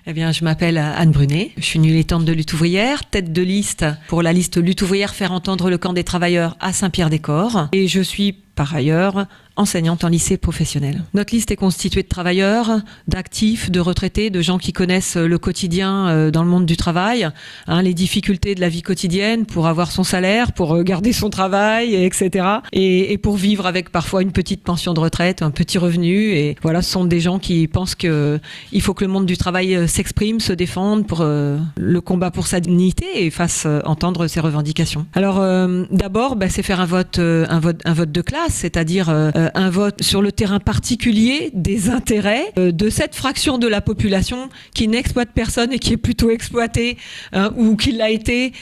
Eh bien, je m'appelle Anne Brunet, je suis militante de Lutte ouvrière, tête de liste pour la liste Lutte ouvrière faire entendre le camp des travailleurs à Saint-Pierre-des-Corps. Et je suis par ailleurs enseignante en lycée professionnel. Notre liste est constituée de travailleurs, d'actifs, de retraités, de gens qui connaissent le quotidien dans le monde du travail, les difficultés de la vie quotidienne pour avoir son salaire, pour garder son travail, etc. Et pour vivre avec parfois une petite pension de retraite, un petit revenu. Et voilà, ce sont des gens qui pensent qu'il faut que le monde du travail s'exprime, se défende pour le combat pour sa dignité et fasse entendre ses revendications. Alors d'abord, c'est faire un vote de classe, c'est-à-dire un vote sur le terrain particulier des intérêts de cette fraction de la population qui n'exploite personne et qui est plutôt exploitée ou qui l'a été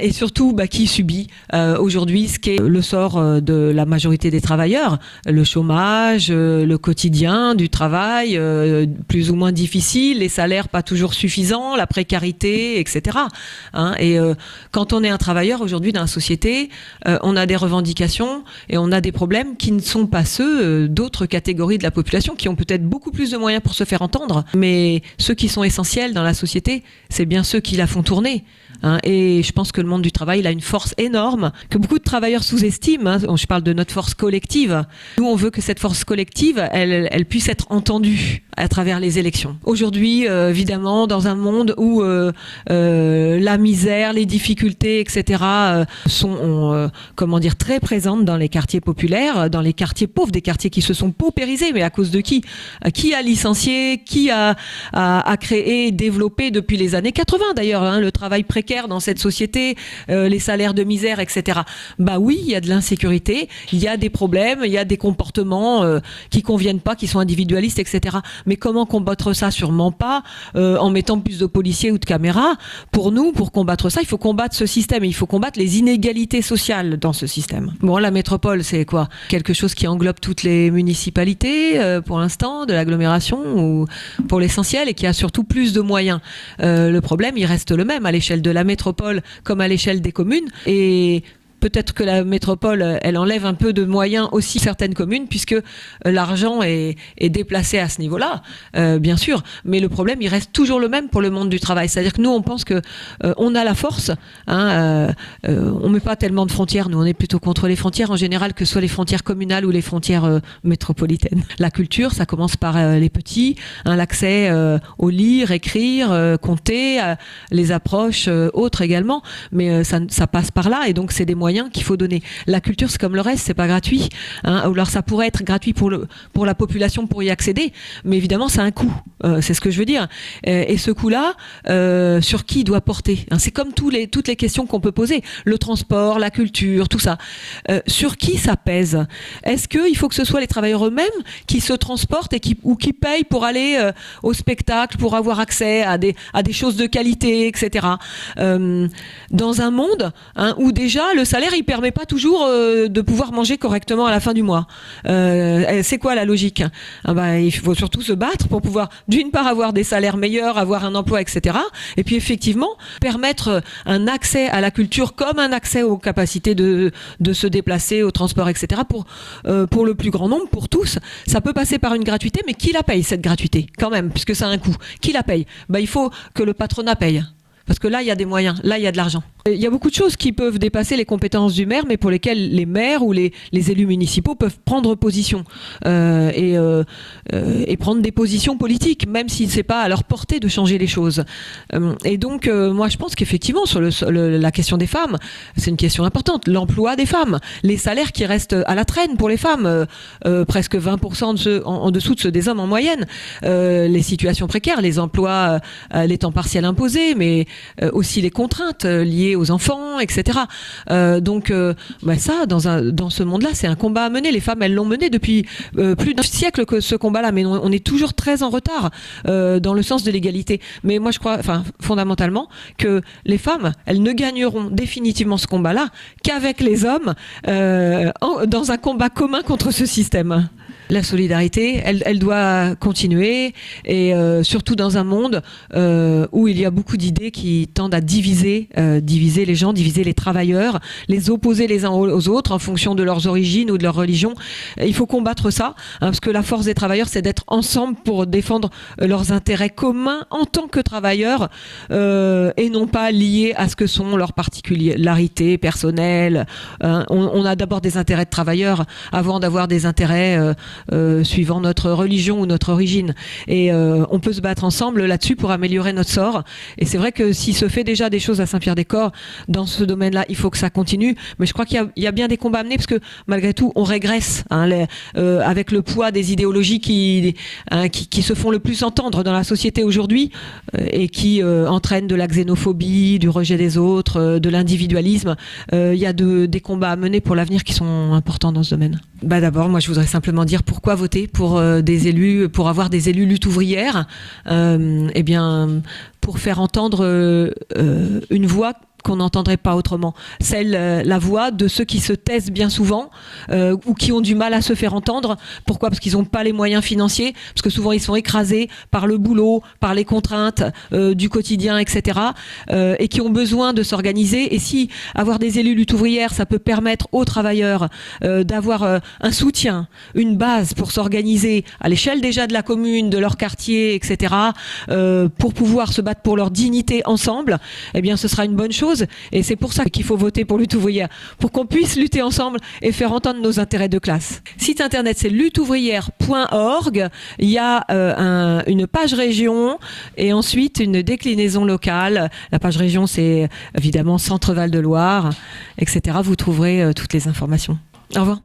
et surtout qui subit aujourd'hui ce qu'est le sort de la majorité des travailleurs, le chômage, le quotidien du travail plus ou moins difficile, les salaires pas toujours suffisants, la précarité, etc. Et quand on est un travailleur aujourd'hui dans la société, on a des revendications et on a des problèmes qui ne sont pas ceux d'autres catégories de la population qui ont peut-être beaucoup plus de moyens pour se faire entendre, mais ceux qui sont essentiels dans la société, c'est bien ceux qui la font tourner. Et je pense que le monde du travail, il a une force énorme que beaucoup de travailleurs sous-estiment. Je parle de notre force collective. Nous, on veut que cette force collective, elle puisse être entendue à travers les élections. Aujourd'hui, évidemment, dans un monde où la misère, les difficultés, etc., sont très présentes dans les quartiers populaires, dans les quartiers pauvres, des quartiers qui se sont paupérisés, mais à cause de qui? Qui a licencié? Qui a créé, développé depuis les années 80 d'ailleurs, le travail précaire dans cette société, les salaires de misère, etc. Oui, il y a de l'insécurité, il y a des problèmes, il y a des comportements qui conviennent pas, qui sont individualistes, etc. Mais comment combattre ça? Sûrement pas en mettant plus de policiers ou de caméras. Pour nous, pour combattre ça, il faut combattre ce système et il faut combattre les inégalités sociales dans ce système. Bon, la métropole, c'est quoi? Quelque chose qui englobe toutes les municipalités pour l'instant, de l'agglomération ou pour l'essentiel et qui a surtout plus de moyens. Le problème, il reste le même à l'échelle de la métropole comme à l'échelle des communes et peut-être que la métropole, elle enlève un peu de moyens aussi certaines communes puisque l'argent est déplacé à ce niveau-là, bien sûr. Mais le problème, il reste toujours le même pour le monde du travail. C'est-à-dire que nous, on pense que on a la force. On met pas tellement de frontières. Nous, on est plutôt contre les frontières en général, que ce soit les frontières communales ou les frontières métropolitaines. La culture, ça commence par les petits, l'accès au lire, écrire, compter, les approches autres également. Mais ça passe par là et donc c'est des moyens qu'il faut donner. La culture, c'est comme le reste, c'est pas gratuit. Alors ça pourrait être gratuit pour la population pour y accéder, mais évidemment, ça a un coût. C'est ce que je veux dire. Et ce coût-là, sur qui il doit porter? C'est comme toutes les questions qu'on peut poser. Le transport, la culture, tout ça. Sur qui ça pèse? Est-ce qu'il faut que ce soit les travailleurs eux-mêmes qui se transportent et qui payent pour aller au spectacle, pour avoir accès à des choses de qualité, etc. Dans un monde où déjà le salaire il permet pas toujours de pouvoir manger correctement à la fin du mois. C'est quoi la logique? Il faut surtout se battre pour pouvoir d'une part avoir des salaires meilleurs, avoir un emploi, etc. Et puis effectivement permettre un accès à la culture comme un accès aux capacités de se déplacer, au transport, etc. Pour le plus grand nombre, pour tous. Ça peut passer par une gratuité, mais qui la paye cette gratuité quand même, puisque ça a un coût? Qui la paye? Il faut que le patronat paye. Parce que là, il y a des moyens, là, il y a de l'argent. Il y a beaucoup de choses qui peuvent dépasser les compétences du maire, mais pour lesquelles les maires ou les élus municipaux peuvent prendre position et prendre des positions politiques, même si c'est pas à leur portée de changer les choses. Et donc, moi, je pense qu'effectivement, sur la question des femmes, c'est une question importante. L'emploi des femmes, les salaires qui restent à la traîne pour les femmes, presque 20% en dessous de ceux des hommes en moyenne, les situations précaires, les emplois, les temps partiels imposés, mais aussi les contraintes liées aux enfants, etc. Ça, dans ce monde-là, c'est un combat à mener. Les femmes, elles l'ont mené depuis plus d'un siècle que ce combat-là, mais on est toujours très en retard dans le sens de l'égalité. Mais moi, je crois, fondamentalement, que les femmes, elles ne gagneront définitivement ce combat-là qu'avec les hommes dans un combat commun contre ce système. La solidarité, elle doit continuer, et surtout dans un monde où il y a beaucoup d'idées qui tendent à diviser les gens, diviser les travailleurs, les opposer les uns aux autres en fonction de leurs origines ou de leur religion. Il faut combattre ça, parce que la force des travailleurs, c'est d'être ensemble pour défendre leurs intérêts communs en tant que travailleurs, et non pas liés à ce que sont leurs particularités personnelles. On a d'abord des intérêts de travailleurs avant d'avoir des intérêts suivant notre religion ou notre origine. Et on peut se battre ensemble là-dessus pour améliorer notre sort. Et c'est vrai que s'il se fait déjà des choses à Saint-Pierre-des-Corps dans ce domaine-là, il faut que ça continue. Mais je crois qu'il y a bien des combats à mener, parce que malgré tout, on régresse avec le poids des idéologies qui se font le plus entendre dans la société aujourd'hui, et qui entraînent de la xénophobie, du rejet des autres, de l'individualisme. Il y a des combats à mener pour l'avenir qui sont importants dans ce domaine. D'abord, moi, je voudrais simplement dire pourquoi voter pour des élus, pour avoir des élus lutte ouvrière. Eh bien, pour faire entendre une voix qu'on n'entendrait pas autrement. La voix de ceux qui se taisent bien souvent, ou qui ont du mal à se faire entendre. Pourquoi ? Parce qu'ils n'ont pas les moyens financiers, parce que souvent ils sont écrasés par le boulot, par les contraintes du quotidien, etc. Et qui ont besoin de s'organiser. Et si avoir des élus lutte ouvrière, ça peut permettre aux travailleurs d'avoir un soutien, une base pour s'organiser à l'échelle déjà de la commune, de leur quartier, etc., pour pouvoir se battre pour leur dignité ensemble, eh bien ce sera une bonne chose. Et c'est pour ça qu'il faut voter pour Lutte ouvrière, pour qu'on puisse lutter ensemble et faire entendre nos intérêts de classe. Site internet, c'est lutteouvrière.org. Il y a une page région et ensuite une déclinaison locale. La page région, c'est évidemment Centre Val de Loire, etc. Vous trouverez toutes les informations. Au revoir.